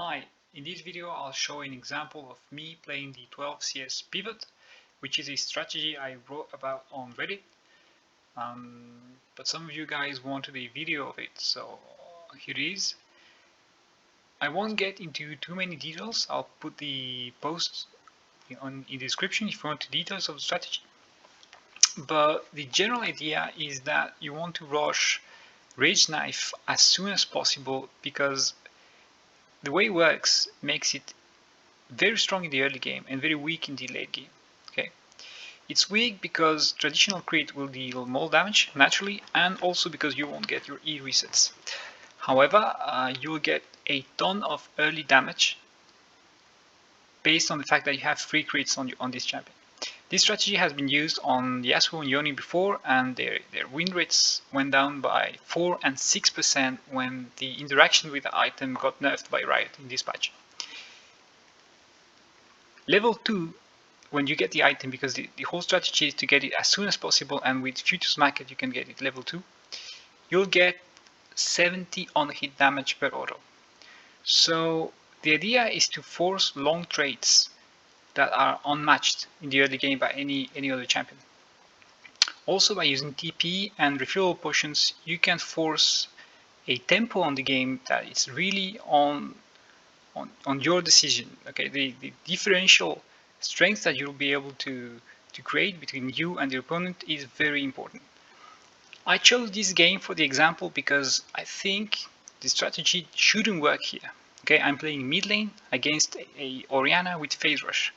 Hi, in this video I'll show an example of me playing the 12 CS pivot, which is a strategy I wrote about on Reddit, but some of you guys wanted a video of it, so here it is. I won't get into too many details. I'll put the post in the description if you want the details of the strategy. But the general idea is that you want to rush Rage Knife as soon as possible, because the way it works makes it very strong in the early game and very weak in the late game. Okay, it's weak because traditional crit will deal more damage naturally, and also because you won't get your E resets. However, you will get a ton of early damage based on the fact that you have free crits on this champion. This strategy has been used on Yasuo and Yone before, and their win rates went down by 4 and 6% when the interaction with the item got nerfed by Riot in this patch. Level 2, when you get the item, because the whole strategy is to get it as soon as possible, and with Futures Market you can get it level 2, you'll get 70 on hit damage per auto. So the idea is to force long trades that are unmatched in the early game by any other champion. Also, by using TP and refillable potions, you can force a tempo on the game that is really on your decision. Okay, the differential strength that you'll be able to create between you and your opponent is very important. I chose this game for the example because I think the strategy shouldn't work here. Okay, I'm playing mid lane against a Oriana with phase rush.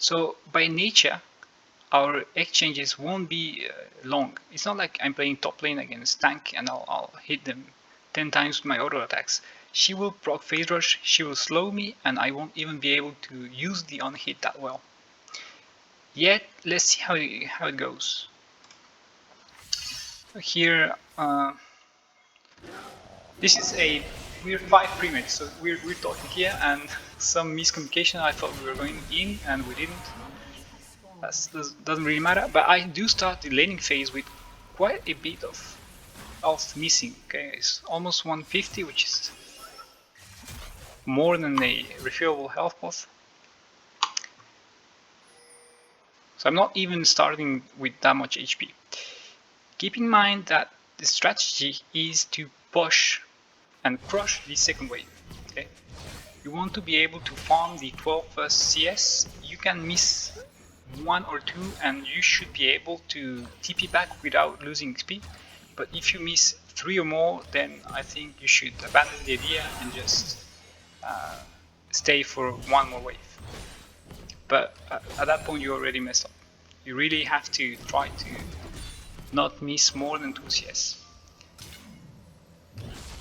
So by nature, our exchanges won't be long. It's not like I'm playing top lane against tank and I'll hit them 10 times with my auto attacks. She will proc phase rush, she will slow me, and I won't even be able to use the unhit that well. Yet, let's see how it goes. Here, this is we're 5 pre-mates, so we're talking here, and some miscommunication. I thought we were going in, and we didn't. That doesn't really matter, but I do start the laning phase with quite a bit of health missing. Okay, it's almost 150, which is more than a refillable health pot. So I'm not even starting with that much HP. Keep in mind that the strategy is to push and crush the second wave. Okay, you want to be able to farm the 12 first CS. You can miss 1 or 2 and you should be able to TP back without losing XP. But if you miss 3 or more, then I think you should abandon the idea and just stay for 1 more wave. But at that point you already messed up. You really have to try to not miss more than 2 CS.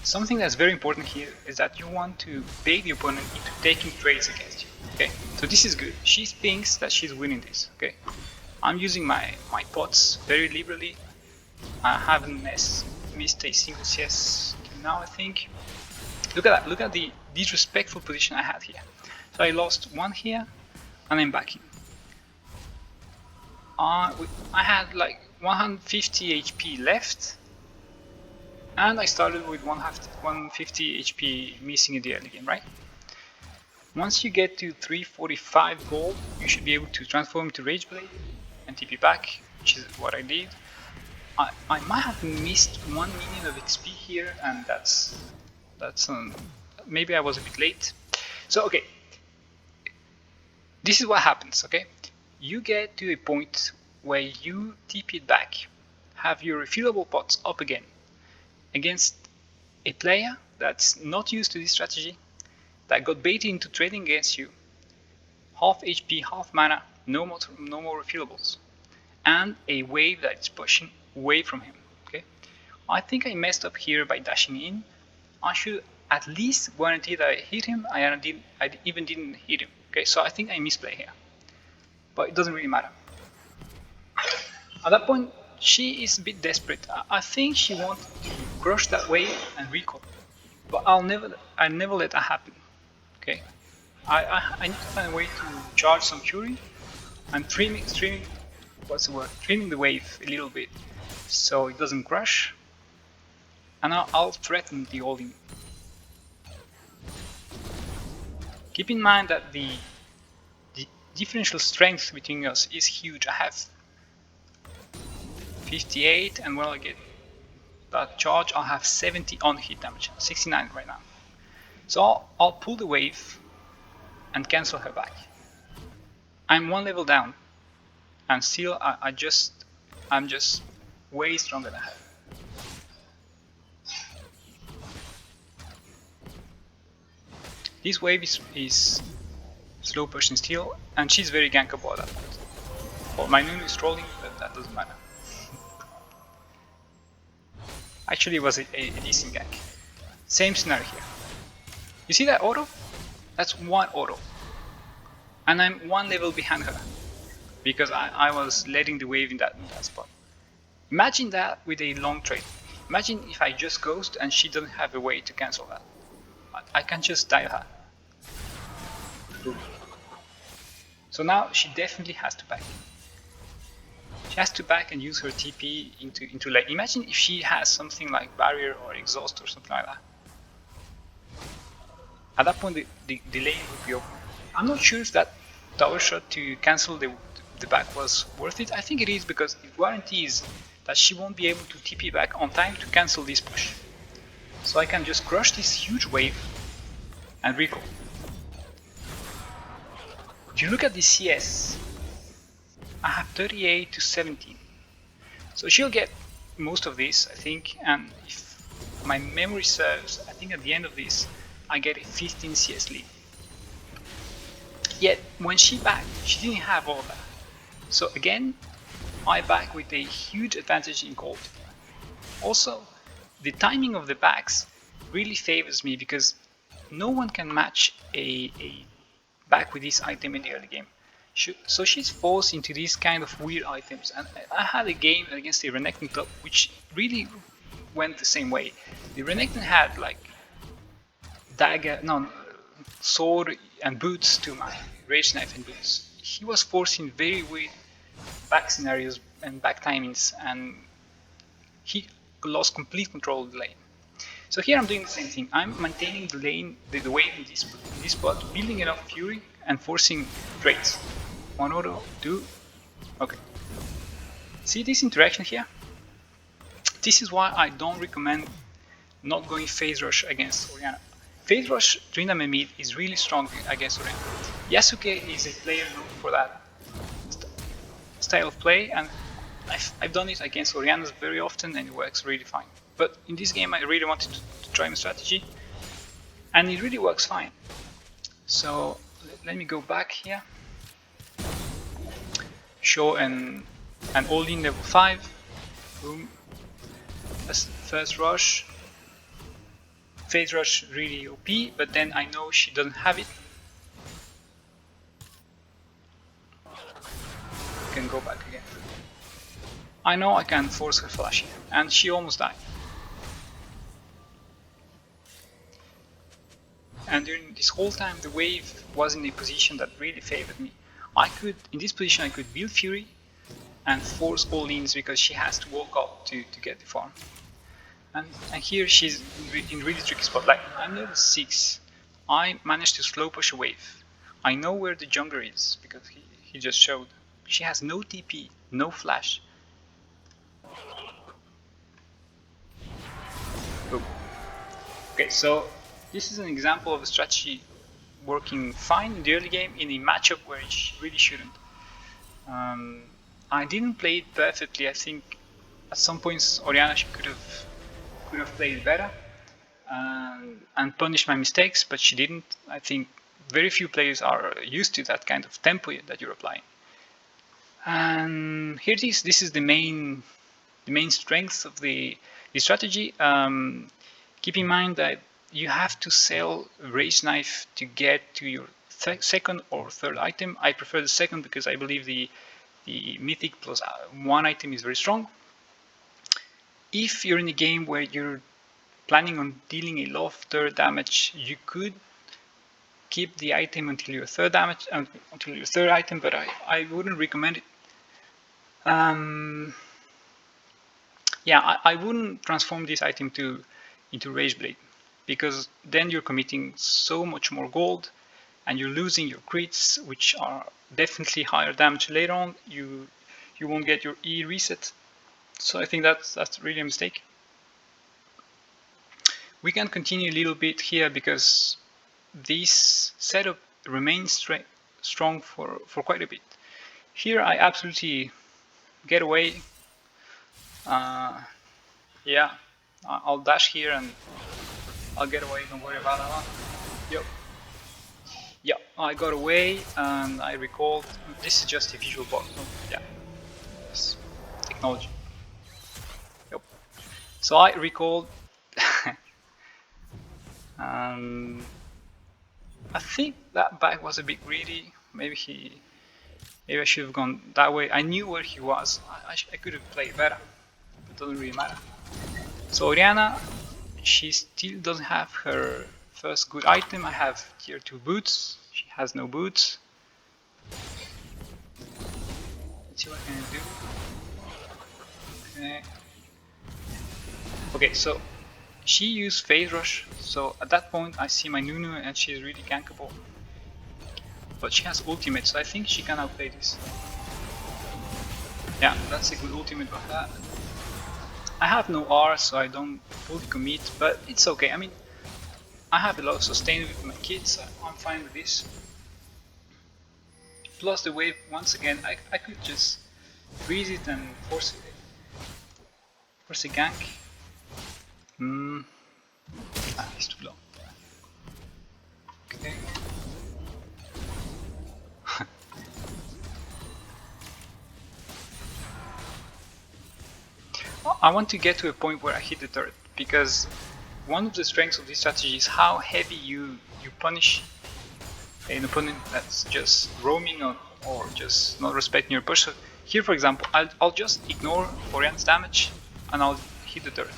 Something that's very important here is that you want to bait the opponent into taking trades against you. Okay, so this is good. She thinks that she's winning this. Okay, I'm using my pots very liberally. I haven't missed a single CS till now, I think. Look at that. Look at the disrespectful position I had here. So I lost 1 here, and I'm back in. I had like 150 HP left, and I started with 150 HP missing in the early game, right? Once you get to 345 gold, you should be able to transform to Rage Blade and TP back, which is what I did. I might have missed 1 million of XP here, and that's maybe I was a bit late. So okay, this is what happens. Okay, you get to a point where you TP it back, have your refillable pots up again against a player that's not used to this strategy, that got baited into trading against you, half HP, half mana, no more refillables, and a wave that is pushing away from him. Okay, I think I messed up here by dashing in. I should at least guarantee that I hit him. I even didn't hit him. Okay, so I think I misplay here, but it doesn't really matter. At that point, she is a bit desperate. I think she wanted to crush that wave and recall, but I never let that happen. Okay, I need to find a way to charge some fury. I'm trimming the wave a little bit so it doesn't crash, and I'll threaten the all-in. Keep in mind that the differential strength between us is huge. I have 58, and when I get that charge, I'll have 70 on hit damage, 69 right now. So I'll pull the wave and cancel her back. I'm one level down, and still I'm just way stronger than her. This wave is slow pushing still, and she's very gankable at that point. Well, my Nunu is trolling, but that doesn't matter. Actually, it was a decent gank. Same scenario here. You see that auto? That's one auto. And I'm one level behind her, because I was letting the wave in that spot. Imagine that with a long trade. Imagine if I just ghost and she doesn't have a way to cancel that. I can just die her. Boom. So now she definitely has to back. She has to back and use her TP into lane. Imagine if she has something like barrier or exhaust or something like that. At that point the lane would be open. I'm not sure if that tower shot to cancel the back was worth it. I think it is, because it guarantees that she won't be able to TP back on time to cancel this push. So I can just crush this huge wave and recall. If you look at the CS, I have 38 to 17. So she'll get most of this, I think, and if my memory serves, I think at the end of this, I get a 15 CS lead. Yet, when she backed, she didn't have all that. So again, I back with a huge advantage in gold. Also, the timing of the backs really favors me, because no one can match a back with this item in the early game. So she's forced into these kind of weird items, and I had a game against the Renekton top which really went the same way. The Renekton had like sword and boots to my rage knife and boots. He was forced in very weird back scenarios and back timings, and he lost complete control of the lane. So here I'm doing the same thing. I'm maintaining the lane, the wave in this spot, building enough fury and forcing trades. One auto, two, okay. See this interaction here? This is why I don't recommend not going phase rush against Oriana. Phase rush Tryndamere mid is really strong against Oriana. Yasuke is a player known for that style of play, and I've done it against Orianas very often and it works really fine. But in this game I really wanted to try my strategy, and it really works fine. So let me go back here. Show an all-in level 5. Boom. First rush. Phase rush really OP, but then I know she doesn't have it. Can go back again. I know I can force her flash here, and she almost died. And during this whole time the wave was in a position that really favored me. In this position I could build Fury and force all-ins, because she has to walk up to get the farm. And here she's in really tricky spot. Like, I'm level 6, I managed to slow push a wave. I know where the jungler is, because he just showed. She has no TP, no flash. Boom. Okay, so this is an example of a strategy working fine in the early game in a matchup where it really shouldn't. I didn't play it perfectly. I think at some points Oriana could have played it better and punished my mistakes, but she didn't. I think very few players are used to that kind of tempo that you're applying. And here it is. This is the main strength of the strategy. Keep in mind that you have to sell Rage Knife to get to your second or third item. I prefer the second because I believe the Mythic plus one item is very strong. If you're in a game where you're planning on dealing a lot of third damage, you could keep the item until your third item, but I wouldn't recommend it. Yeah, I wouldn't transform this item into Rage Blade, because then you're committing so much more gold, and you're losing your crits, which are definitely higher damage later on, you won't get your E reset. So I think that's really a mistake. We can continue a little bit here because this setup remains strong for quite a bit. Here I absolutely get away. Yeah, I'll dash here and I'll get away, don't worry about that one. Yep. Yeah, I got away and I recalled. This is just a visual bug. Yeah, it's technology. Yep. So I recalled. I think that bag was a bit greedy. Maybe I should have gone that way. I knew where he was. I could have played better. It doesn't really matter. So Oriana, she still doesn't have her first good item. I have tier 2 boots. She has no boots. Let's see what I can do. Okay. Okay, so she used phase rush. So at that point I see my Nunu and she's really gankable. But she has ultimate, so I think she can outplay this. Yeah, that's a good ultimate of that. I have no R, so I don't fully commit, but it's okay. I mean, I have a lot of sustain with my kids, so I'm fine with this. Plus the wave, once again, I could just freeze it and force a gank. It's too low. Okay. I want to get to a point where I hit the turret, because one of the strengths of this strategy is how heavy you punish an opponent that's just roaming or just not respecting your push. So here, for example, I'll just ignore Oriana's damage and I'll hit the turret.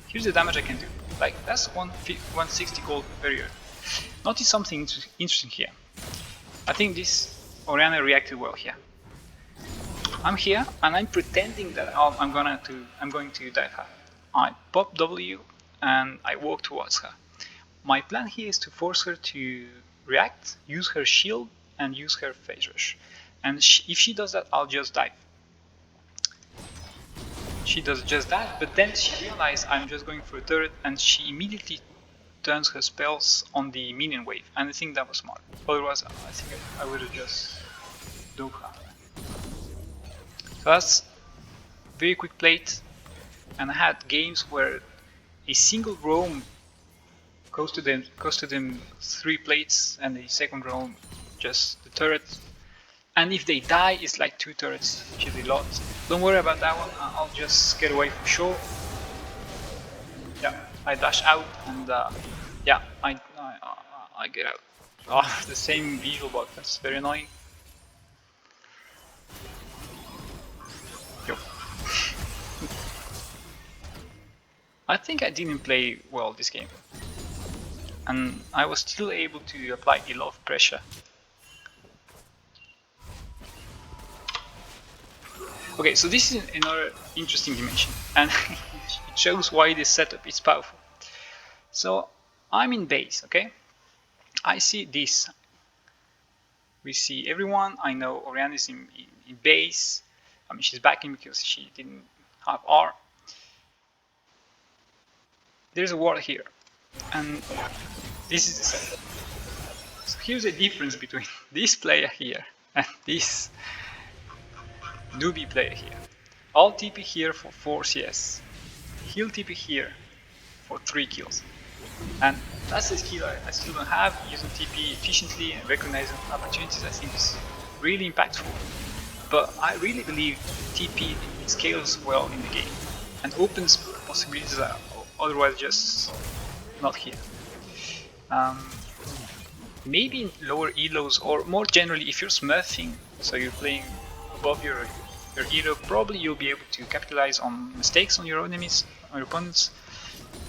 Here's the damage I can do. Like, that's 160 gold barrier. Notice something interesting here. I think this Oriana reacted well here. I'm here and I'm pretending that I'm going to dive her. I pop W and I walk towards her. My plan here is to force her to react, use her shield and use her phase rush. And if she does that, I'll just dive. She does just that, but then she realizes I'm just going for a turret and she immediately turns her spells on the minion wave, and I think that was smart. Otherwise, I think I would have just dove her. So that's very quick plate, and I had games where a single roam costed them 3 plates, and the second roam just the turret. And if they die, it's like 2 turrets, which is a lot. Don't worry about that one, I'll just get away for sure. Yeah, I dash out and yeah, I get out. Oh, the same visual bug, that's very annoying. Yo. I think I didn't play well this game. And I was still able to apply a lot of pressure. Okay, so this is another interesting dimension, and it shows why this setup is powerful. So I'm in base, okay? I see this. We see everyone. I know Oriana is in base. I mean, she's backing because she didn't have R. There's a ward here, and this is the setup. So here's the difference between this player here and this newbie player here. I'll TP here for 4 CS. He'll TP here for 3 kills. And that's a skill I still don't have. Using TP efficiently and recognizing opportunities, I think is really impactful. But I really believe TP scales well in the game and opens possibilities that are otherwise just not here. Maybe in lower elos, or more generally if you're smurfing, so you're playing above your elo, probably you'll be able to capitalize on mistakes on your enemies, on your opponents,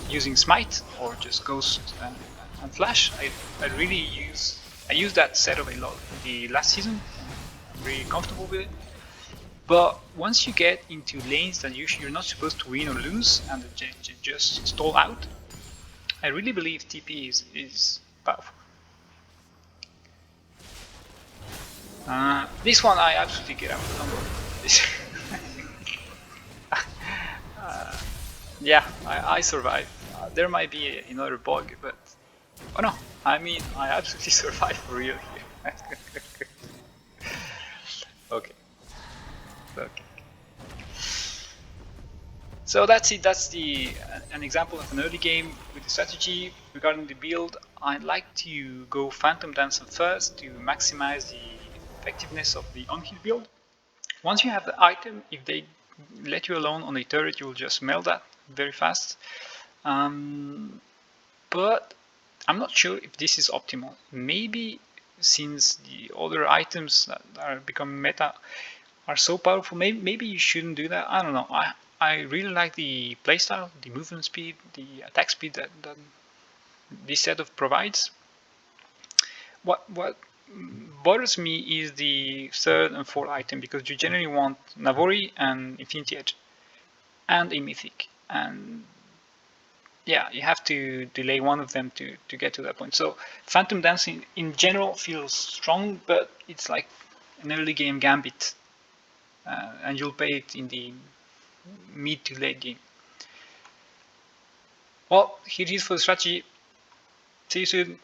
using smite or just ghost and flash. I use that setup a lot the last season. I'm really comfortable with it. But once you get into lanes that you're not supposed to win or lose and just stall out, I really believe TP is powerful. This one I absolutely get out. This yeah, I survived. There might be another bug, but oh no, I mean I absolutely survived for real here. Okay, okay. So that's it. That's the an example of an early game with the strategy. Regarding the build, I like to go Phantom Dancer first to maximize the effectiveness of the on-hit build. Once you have the item, if they let you alone on a turret, you will just melt that very fast. Um, but I'm not sure if this is optimal. Maybe since the other items that are becoming meta are so powerful, maybe you shouldn't do that. I don't know. I really like the playstyle, the movement speed, the attack speed that this setup provides. What bothers me is the third and fourth item because you generally want Navori and Infinity Edge and a Mythic, and yeah, you have to delay one of them to get to that point. So Phantom Dancing in general feels strong, but it's like an early game gambit, and you'll pay it in the mid to late game. Well, here it is for the strategy. See you soon.